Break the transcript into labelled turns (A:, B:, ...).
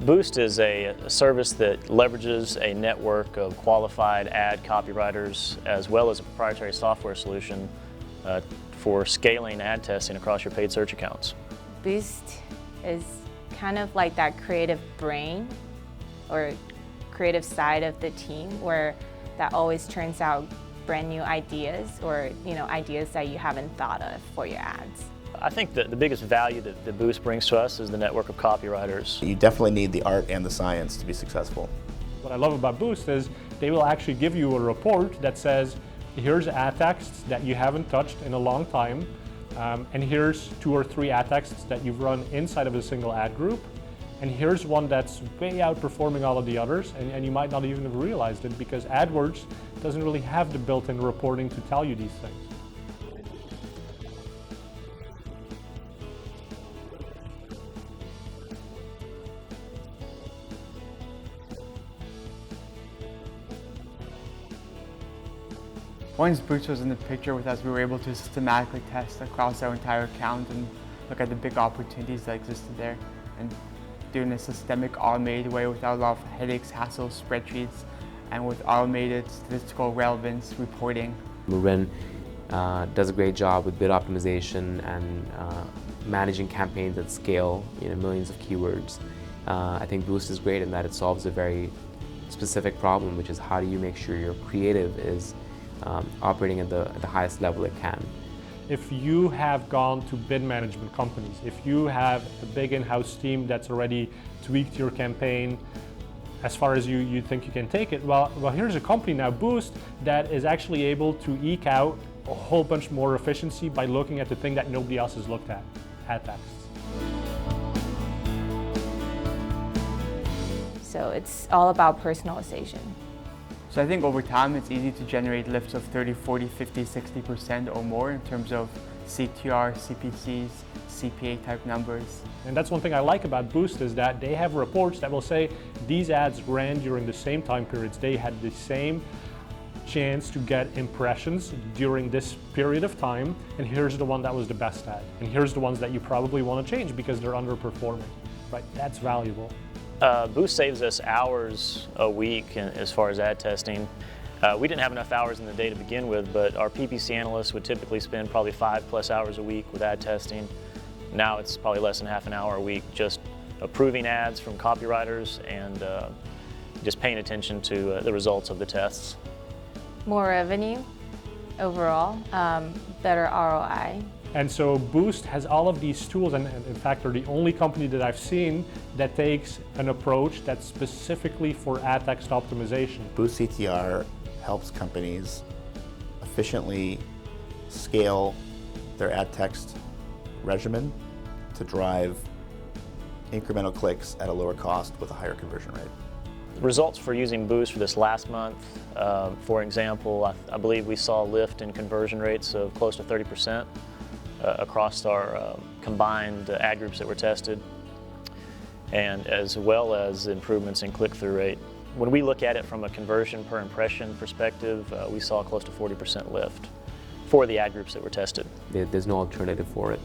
A: Boost is a service that leverages a network of qualified ad copywriters as well as a proprietary software solution for scaling ad testing across your paid search accounts.
B: Boost is kind of like that creative brain or creative side of the team where that always turns out brand new ideas or ideas that you haven't thought of for your ads.
A: I think that the biggest value that Boost brings to us is the network of copywriters.
C: You definitely need the art and the science to be successful.
D: What I love about Boost is they will actually give you a report that says, here's ad texts that you haven't touched in a long time, and here's 2 or 3 ad texts that you've run inside of a single ad group, and here's one that's way outperforming all of the others, and you might not even have realized it because AdWords doesn't really have the built-in reporting to tell you these things.
E: Once Boost was in the picture with us, we were able to systematically test across our entire account and look at the big opportunities that existed there and do it in a systemic, automated way without a lot of headaches, hassles, spreadsheets, and with automated statistical relevance reporting.
F: Marin does a great job with bid optimization and managing campaigns at scale, millions of keywords. I think Boost is great in that it solves a very specific problem, which is how do you make sure your creative is operating at the highest level it can.
D: If you have gone to bid management companies, if you have a big in-house team that's already tweaked your campaign as far as you think you can take it, well, here's a company now, Boost, that is actually able to eke out a whole bunch more efficiency by looking at the thing that nobody else has looked at, ad texts.
B: So it's all about personalization.
E: So I think over time it's easy to generate lifts of 30, 40, 50, 60% or more in terms of CTR, CPCs, CPA type numbers.
D: And that's one thing I like about Boost is that they have reports that will say these ads ran during the same time periods. They had the same chance to get impressions during this period of time, and here's the one that was the best ad. And here's the ones that you probably want to change because they're underperforming. Right? That's valuable.
A: Boost saves us hours a week as far as ad testing. We didn't have enough hours in the day to begin with, but our PPC analysts would typically spend probably 5+ hours a week with ad testing. Now it's probably less than half an hour a week just approving ads from copywriters and just paying attention to the results of the tests.
B: More revenue overall, better ROI.
D: And so Boost has all of these tools, and in fact they're the only company that I've seen that takes an approach that's specifically for ad text optimization.
C: Boost CTR helps companies efficiently scale their ad text regimen to drive incremental clicks at a lower cost with a higher conversion rate.
A: Results for using Boost for this last month, for example, I believe we saw a lift in conversion rates of close to 30%. Across our combined ad groups that were tested, and as well as improvements in click-through rate. When we look at it from a conversion per impression perspective, we saw close to 40% lift for the ad groups that were tested.
F: There's no alternative for it.